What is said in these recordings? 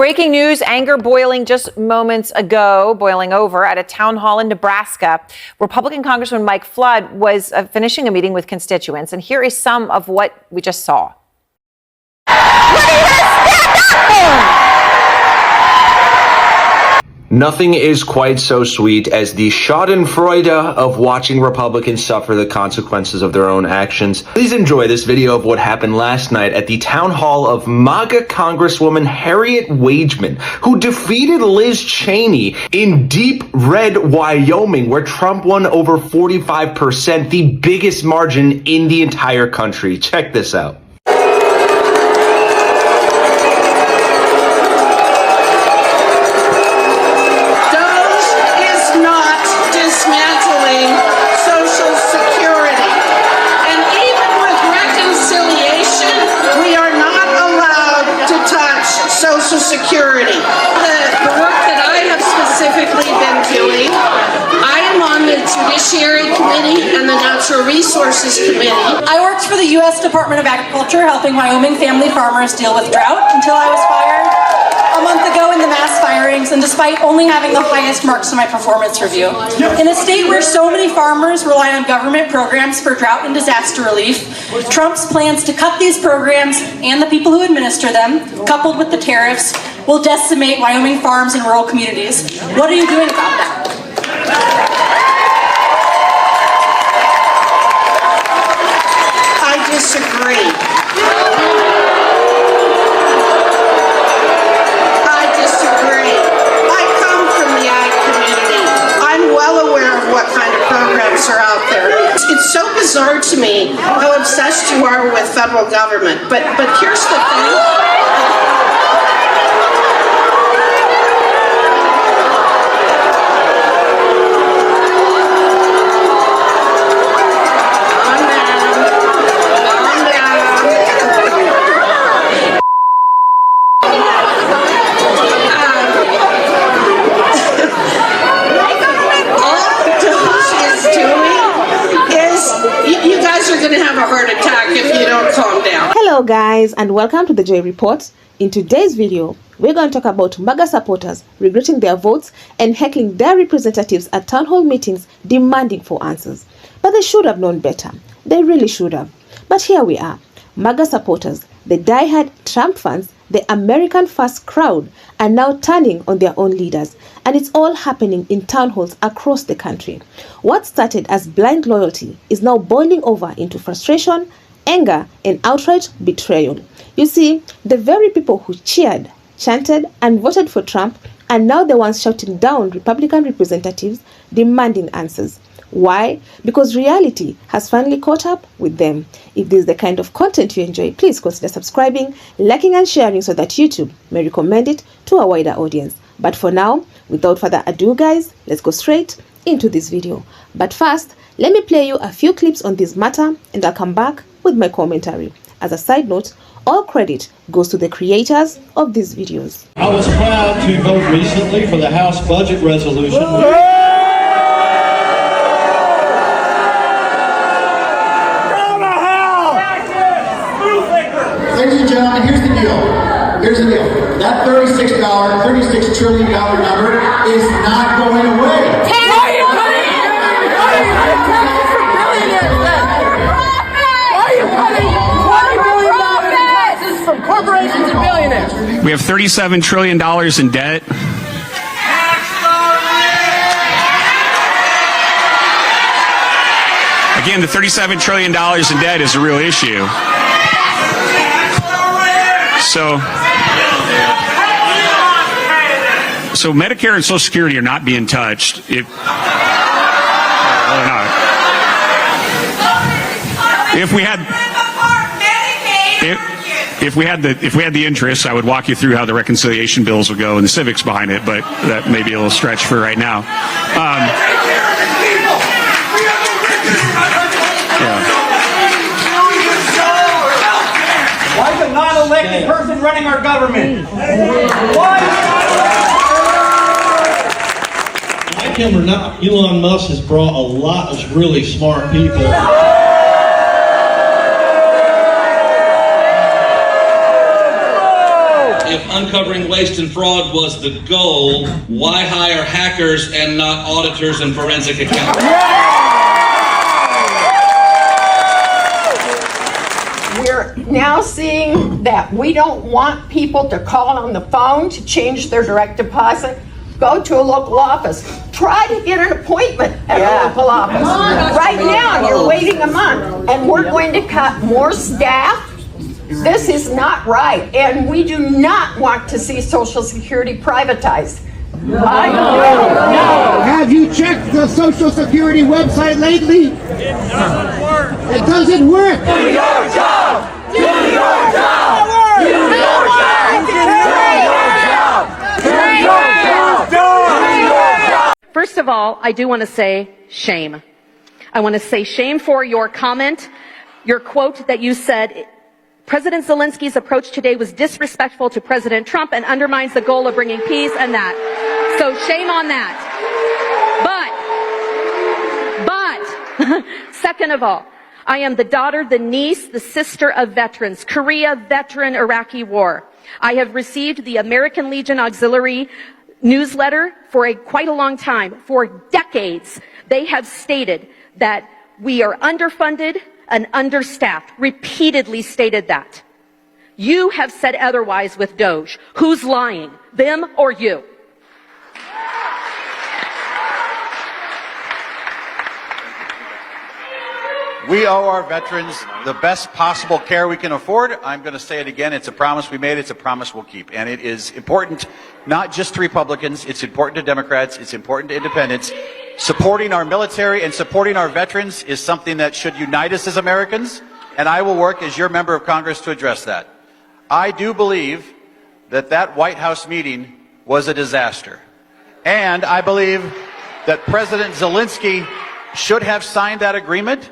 Breaking news, anger boiling just moments ago, boiling over at a town hall in Nebraska. Republican Congressman Mike Flood was finishing a meeting with constituents, and here is some of what we just saw. Nothing is quite so sweet as the schadenfreude of watching Republicans suffer the consequences of their own actions. Please enjoy this video of what happened last night at the town hall of MAGA Congresswoman Harriet Wageman, who defeated Liz Cheney in deep red Wyoming, where Trump won over 45%, the biggest margin in the entire country. Check this out. Social Security. The work that I have specifically been doing, I am on the Judiciary Committee and the Natural Resources Committee. I worked for the U.S. Department of Agriculture, helping Wyoming family farmers deal with drought until I was fired a month ago in the mass firings, and despite only having the highest marks in my performance review. In a state where so many farmers rely on government programs for drought and disaster relief, Trump's plans to cut these programs and the people who administer them, coupled with the tariffs, will decimate Wyoming farms and rural communities. What are you doing about that? I disagree. Are out there. It's so bizarre to me how obsessed you are with federal government. But here's the thing. Hello guys, and welcome to the Joy Report. In today's video, we're going to talk about MAGA supporters regretting their votes and heckling their representatives at town hall meetings demanding for answers. But they should have known better. They really should have. But here we are. MAGA supporters, the die-hard Trump fans, the American First crowd, are now turning on their own leaders. And it's all happening in town halls across the country. What started as blind loyalty is now boiling over into frustration, anger, and outright betrayal. You see, the very people who cheered, chanted, and voted for Trump are now the ones shouting down Republican representatives demanding answers. Why? Because reality has finally caught up with them. If this is the kind of content you enjoy, please consider subscribing, liking, and sharing so that YouTube may recommend it to a wider audience. But for now, without further ado guys, let's go straight into this video. But first, let me play you a few clips on this matter and I'll come back with my commentary. As a side note, all credit goes to the creators of these videos. I was proud to vote recently for the House budget resolution. Ladies and gentlemen, here's the deal. Here's the deal. That $36 trillion number is not going away. Corporations and billionaires. We have $37 trillion in debt. Again, the $37 trillion in debt is a real issue. So Medicare and Social Security are not being touched. They're not. If we had the interest, I would walk you through how the reconciliation bills would go and the civics behind it, but that may be a little stretch for right now. Why is a non-elected person running our government? Why? Like him or not, Elon Musk has brought a lot of really smart people. if uncovering waste and fraud was the goal, why hire hackers and not auditors and forensic accountants? We're now seeing that we don't want people to call on the phone to change their direct deposit. Go to a local office. Try to get an appointment at a local office. Right now, you're waiting a month, and we're going to cut more staff. This is not right, and we do not want to see Social Security privatized. No. Have you checked the Social Security website lately? It doesn't work. It doesn't work. Do your job. Do your job. Do your job. Do your job. First of all, I do want to say shame. I want to say shame for your comment, your quote that you said, President Zelensky's approach today was disrespectful to President Trump and undermines the goal of bringing peace and that. So shame on that. But, second of all, I am the daughter, the niece, the sister of veterans, Korea veteran, Iraqi war. I have received the American Legion Auxiliary newsletter for quite a long time. For decades, they have stated that we are underfunded and understaffed, repeatedly stated that. You have said otherwise with Doge. Who's lying, them or you? We owe our veterans the best possible care we can afford. I'm going to say it again. It's a promise we made. It's a promise we'll keep. And it is important not just to Republicans. It's important to Democrats. It's important to independents. Supporting our military and supporting our veterans is something that should unite us as Americans. And I will work as your member of Congress to address that. I do believe that that White House meeting was a disaster. And I believe that President Zelensky should have signed that agreement.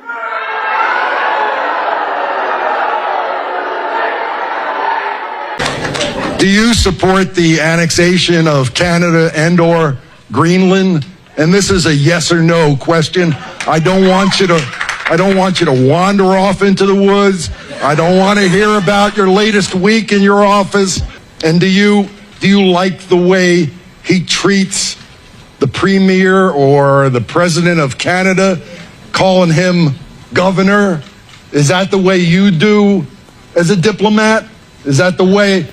Do you support the annexation of Canada and/or Greenland? And this is a yes or no question. I don't want you to wander off into the woods. I don't want to hear about your latest week in your office. And do you like the way he treats the Premier or the President of Canada, calling him governor? Is that the way you do as a diplomat? Is that the way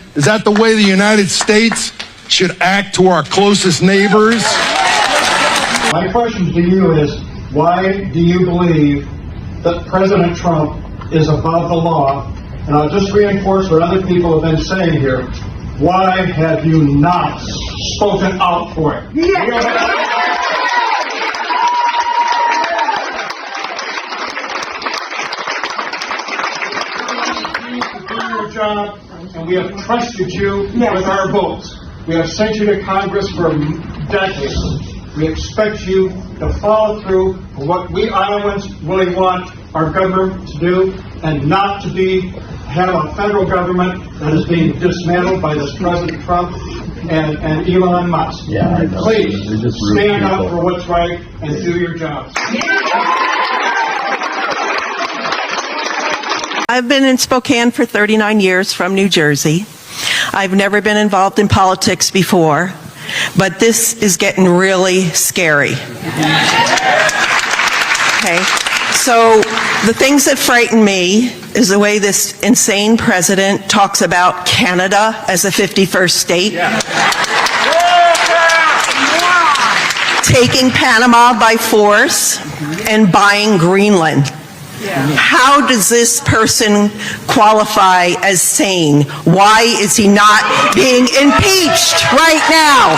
the United States should act to our closest neighbors? My question to you is, why do you believe that President Trump is above the law? And I'll just reinforce what other people have been saying here. Why have you not spoken out for it? Job, and we have trusted you with our votes. We have sent you to Congress for decades. We expect you to follow through for what we Iowans really want our government to do, and not to have a federal government that is being dismantled by this President Trump and Elon Musk. Please stand up for what's right and do your jobs. I've been in Spokane for 39 years from New Jersey. I've never been involved in politics before, but this is getting really scary. Okay, so the things that frighten me is the way this insane president talks about Canada as a 51st state. Taking Panama by force and buying Greenland. How does this person qualify as sane? Why is he not being impeached right now?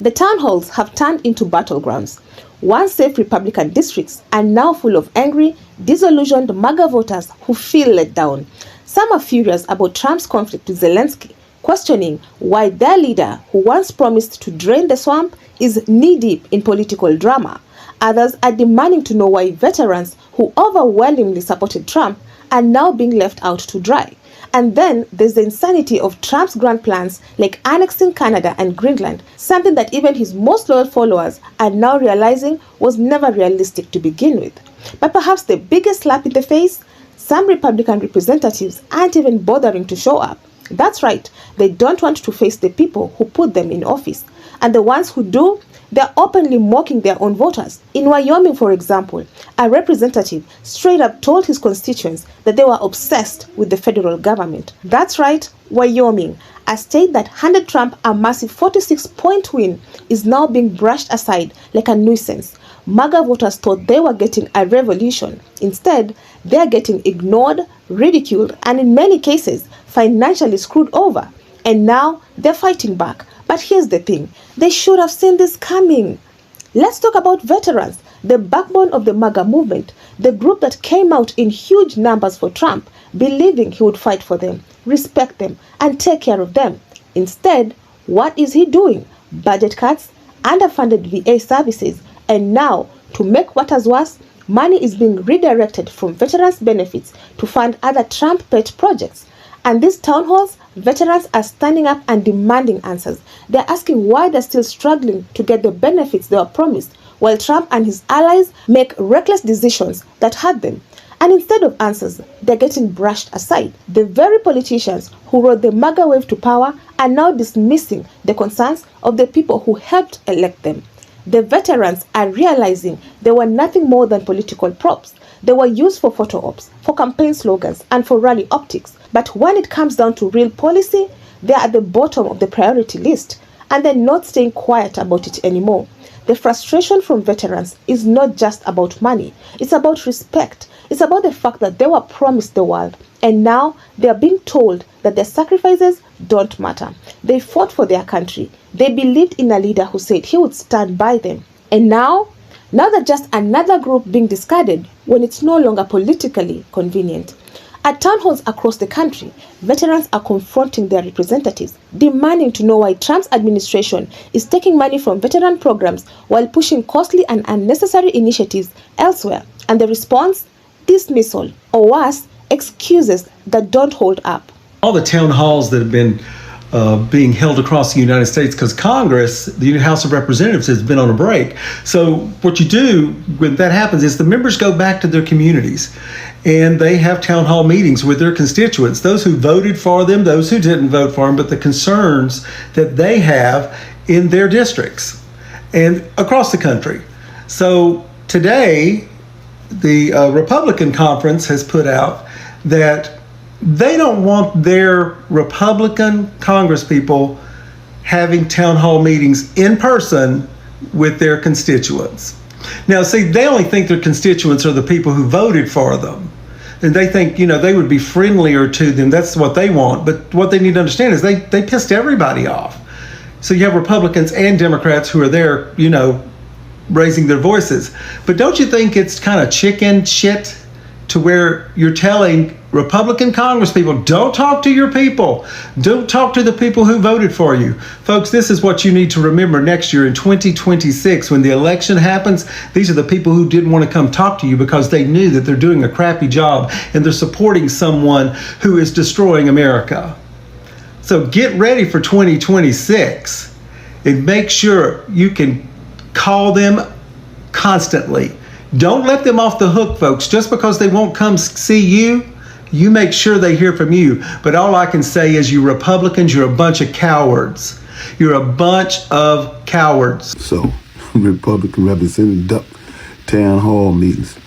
The town halls have turned into battlegrounds. Once safe Republican districts are now full of angry, disillusioned MAGA voters who feel let down. Some are furious about Trump's conflict with Zelensky, questioning why their leader, who once promised to drain the swamp, is knee-deep in political drama. Others are demanding to know why veterans who overwhelmingly supported Trump are now being left out to dry. And then there's the insanity of Trump's grand plans like annexing Canada and Greenland, something that even his most loyal followers are now realizing was never realistic to begin with. But perhaps the biggest slap in the face? Some Republican representatives aren't even bothering to show up. That's right, they don't want to face the people who put them in office. And the ones who do, they're openly mocking their own voters. In Wyoming, for example, a representative straight up told his constituents that they were obsessed with the federal government. That's right, Wyoming, a state that handed Trump a massive 46-point win, is now being brushed aside like a nuisance. MAGA voters thought they were getting a revolution. Instead, they're getting ignored, ridiculed, and in many cases, financially screwed over. And now they're fighting back. But here's the thing, they should have seen this coming. Let's talk about veterans, the backbone of the MAGA movement, the group that came out in huge numbers for Trump, believing he would fight for them, respect them, and take care of them. Instead, what is he doing? Budget cuts, underfunded VA services, and now, to make matters worse, money is being redirected from veterans' benefits to fund other Trump pet projects. And these town halls, veterans are standing up and demanding answers. They're asking why they're still struggling to get the benefits they were promised, while Trump and his allies make reckless decisions that hurt them. And instead of answers, they're getting brushed aside. The very politicians who rode the MAGA wave to power are now dismissing the concerns of the people who helped elect them. The veterans are realizing they were nothing more than political props. They were used for photo ops, for campaign slogans, and for rally optics. But when it comes down to real policy, they're at the bottom of the priority list, and they're not staying quiet about it anymore. The frustration from veterans is not just about money. It's about respect. It's about the fact that they were promised the world, and now they are being told that their sacrifices don't matter. They fought for their country. They believed in a leader who said he would stand by them. And now they're just another group being discarded when it's no longer politically convenient. At town halls across the country, veterans are confronting their representatives, demanding to know why Trump's administration is taking money from veteran programs while pushing costly and unnecessary initiatives elsewhere. And the response? Dismissal, or worse, excuses that don't hold up. All the town halls that have been being held across the United States, because Congress, the House of Representatives, has been on a break. So what you do when that happens is the members go back to their communities and they have town hall meetings with their constituents, those who voted for them, those who didn't vote for them, but the concerns that they have in their districts and across the country. So today, the Republican conference has put out that they don't want their Republican congresspeople having town hall meetings in person with their constituents. Now, see, they only think their constituents are the people who voted for them. And they think, they would be friendlier to them. That's what they want. But what they need to understand is they pissed everybody off. So you have Republicans and Democrats who are there, raising their voices. But don't you think it's kind of chicken shit to where you're telling Republican congresspeople, don't talk to your people. Don't talk to the people who voted for you. Folks, this is what you need to remember next year in 2026 when the election happens. These are the people who didn't want to come talk to you because they knew that they're doing a crappy job and they're supporting someone who is destroying America. So get ready for 2026 and make sure you can call them constantly. Don't let them off the hook, folks. Just because they won't come see you, you make sure they hear from you. But all I can say is you Republicans, you're a bunch of cowards. You're a bunch of cowards. So, Republican representative duck town hall meetings.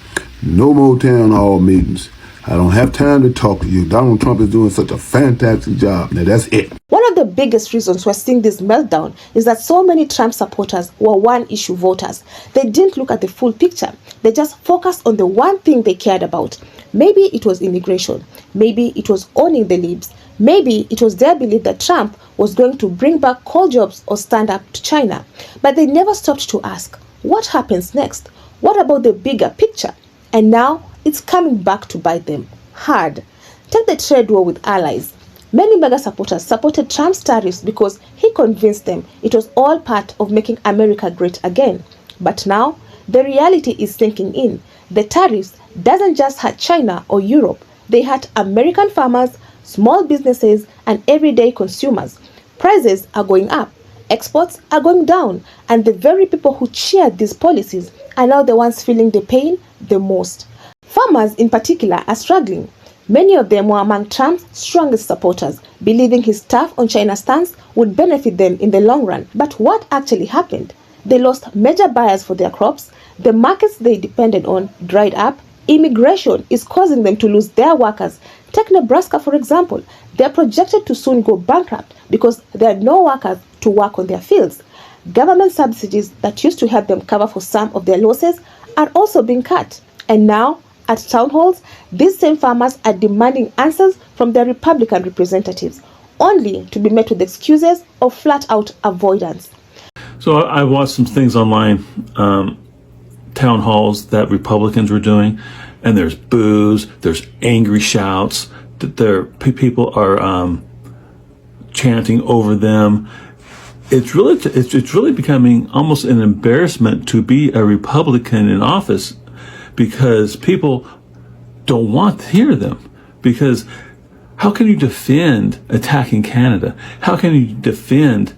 No more town hall meetings. I don't have time to talk to you. Donald Trump is doing such a fantastic job. Now that's it. One of the biggest reasons we're seeing this meltdown is that so many Trump supporters were one-issue voters. They didn't look at the full picture. They just focused on the one thing they cared about. Maybe it was immigration. Maybe it was owning the libs. Maybe it was their belief that Trump was going to bring back coal jobs or stand up to China. But they never stopped to ask, what happens next? What about the bigger picture? And now it's coming back to bite them hard. Take the trade war with allies. Many MAGA supporters supported Trump's tariffs because he convinced them it was all part of making America great again. But now, the reality is sinking in. The tariffs doesn't just hurt China or Europe. They hurt American farmers, small businesses, and everyday consumers. Prices are going up, exports are going down, and the very people who cheered these policies are now the ones feeling the pain the most. Farmers in particular are struggling. Many of them were among Trump's strongest supporters, believing his tough on China stance would benefit them in the long run. But what actually happened? They lost major buyers for their crops, the markets they depended on dried up, immigration is causing them to lose their workers. Take Nebraska, for example. They're projected to soon go bankrupt because there are no workers to work on their fields. Government subsidies that used to help them cover for some of their losses are also being cut. And now, at town halls, these same farmers are demanding answers from their Republican representatives, only to be met with excuses or flat-out avoidance. So I watched some things online, town halls that Republicans were doing, and there's boos, there's angry shouts, people are chanting over them. It's really becoming almost an embarrassment to be a Republican in office, because people don't want to hear them. Because how can you defend attacking Canada? How can you defend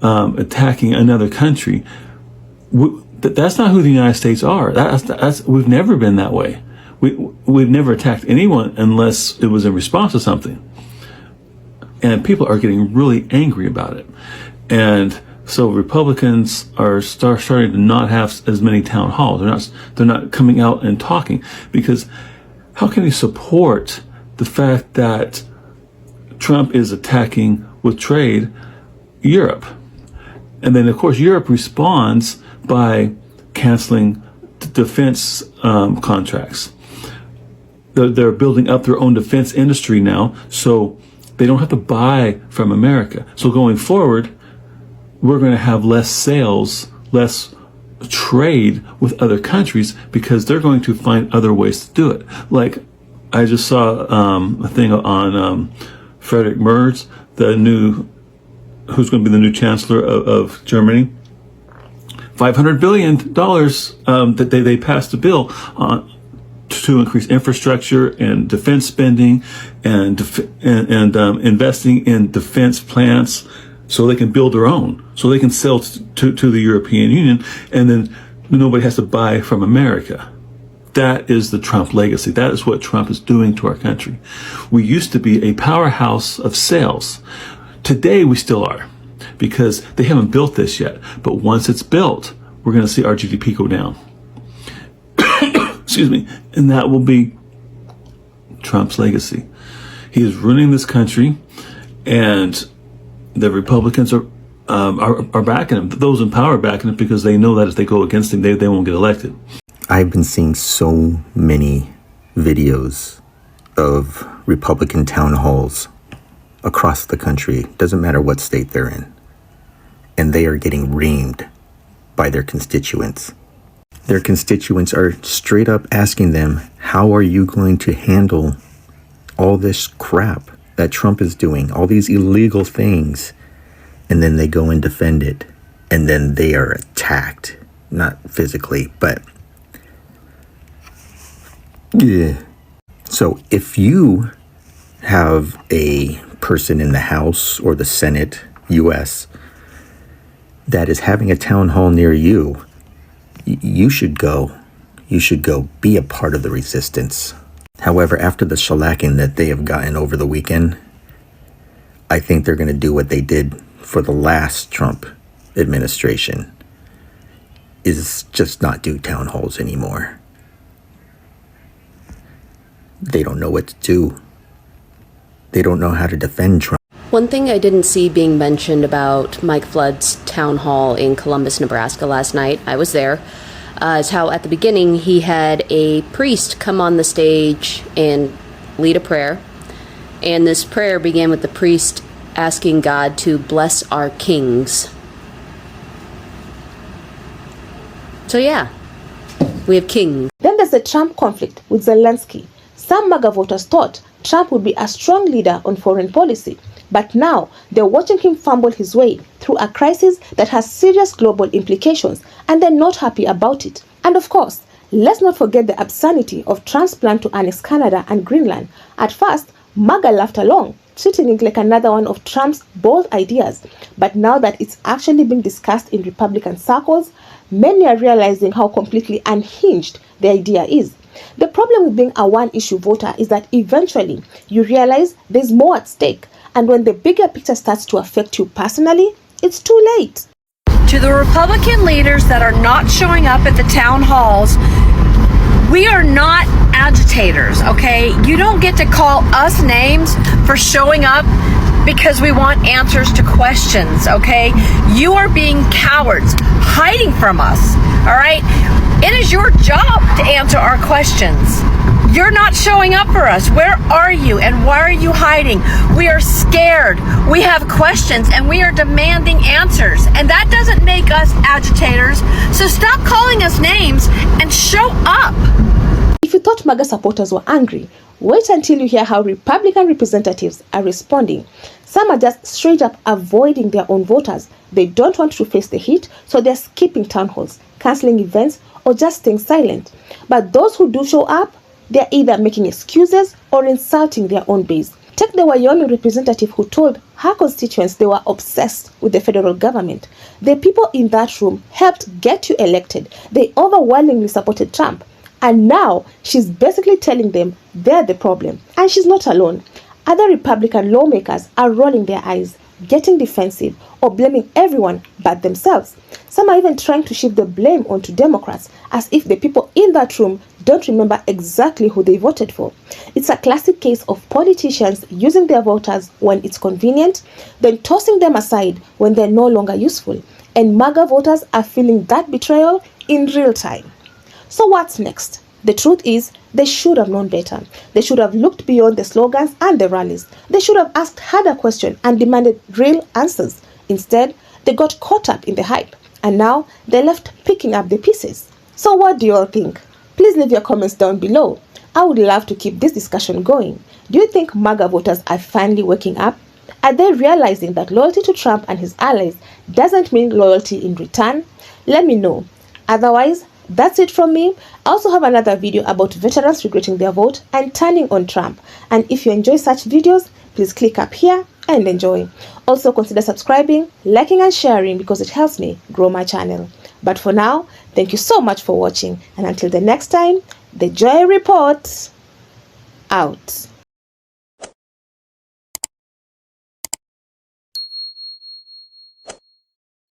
attacking another country? That's not who the United States are. We've never been that way. We've never attacked anyone unless it was in response to something. And people are getting really angry about it. And so Republicans are starting to not have as many town halls. They're not coming out and talking, because how can you support the fact that Trump is attacking with trade Europe? And then, of course, Europe responds by canceling defense contracts. They're building up their own defense industry now, so they don't have to buy from America. So going forward, we're going to have less sales, less trade with other countries, because they're going to find other ways to do it. Like, I just saw a thing on Friedrich Merz, who's going to be the new chancellor of Germany. $500 billion that they passed a bill to increase infrastructure and defense spending and investing in defense plants, so they can build their own, so they can sell to the European Union, and then nobody has to buy from America. That is the Trump legacy. That is what Trump is doing to our country. We used to be a powerhouse of sales. Today we still are, because they haven't built this yet. But once it's built, we're going to see our GDP go down. Excuse me. And that will be Trump's legacy. He is ruining this country, and the Republicans are backing him. Those in power are backing him, because they know that if they go against him, they won't get elected. I've been seeing so many videos of Republican town halls across the country. Doesn't matter what state they're in. And they are getting reamed by their constituents. Their constituents are straight up asking them, how are you going to handle all this crap that Trump is doing, all these illegal things? And then they go and defend it. And then they are attacked. Not physically, but yeah. So if you have a person in the House or the Senate, U.S., that is having a town hall near you, you should go. You should go be a part of the resistance. However, after the shellacking that they have gotten over the weekend, I think they're going to do what they did for the last Trump administration, is just not do town halls anymore. They don't know what to do. They don't know how to defend Trump. One thing I didn't see being mentioned about Mike Flood's town hall in Columbus, Nebraska last night, I was there, is how at the beginning he had a priest come on the stage and lead a prayer. And this prayer began with the priest asking God to bless our kings. So yeah, we have kings. Then there's the Trump conflict with Zelensky. Some MAGA voters thought Trump would be a strong leader on foreign policy, but now they're watching him fumble his way through a crisis that has serious global implications, and they're not happy about it. And of course, let's not forget the absurdity of Trump's plan to annex Canada and Greenland. At first, MAGA laughed along, treating it like another one of Trump's bold ideas. But now that it's actually being discussed in Republican circles, many are realizing how completely unhinged the idea is. The problem with being a one-issue voter is that eventually you realize there's more at stake, and when the bigger picture starts to affect you personally, it's too late. To the Republican leaders that are not showing up at the town halls, we are not agitators, okay? You don't get to call us names for showing up because we want answers to questions, okay? You are being cowards, hiding from us, all right? It is your job to answer our questions. You're not showing up for us. Where are you and why are you hiding? We are scared. We have questions and we are demanding answers. And that doesn't make us agitators. So stop calling us names and show up. If you thought MAGA supporters were angry, wait until you hear how Republican representatives are responding. Some are just straight up avoiding their own voters. They don't want to face the heat, so they're skipping town halls, canceling events, or just staying silent. But those who do show up, they're either making excuses or insulting their own base. Take the Wyoming representative who told her constituents they were obsessed with the federal government. The people in that room helped get you elected. They overwhelmingly supported Trump. And now she's basically telling them they're the problem. And she's not alone. Other Republican lawmakers are rolling their eyes, getting defensive, or blaming everyone but themselves. Some are even trying to shift the blame onto Democrats, as if the people in that room don't remember exactly who they voted for. It's a classic case of politicians using their voters when it's convenient, then tossing them aside when they're no longer useful. And MAGA voters are feeling that betrayal in real time. So what's next? The truth is, they should have known better. They should have looked beyond the slogans and the rallies. They should have asked harder questions and demanded real answers. Instead, they got caught up in the hype. And now, they're left picking up the pieces. So what do you all think? Please leave your comments down below. I would love to keep this discussion going. Do you think MAGA voters are finally waking up? Are they realizing that loyalty to Trump and his allies doesn't mean loyalty in return? Let me know. Otherwise, that's it from me. I also have another video about veterans regretting their vote and turning on Trump. And if you enjoy such videos, please click up here and enjoy. Also consider subscribing, liking and sharing because it helps me grow my channel. But for now, thank you so much for watching. And until the next time, the Joy Report out.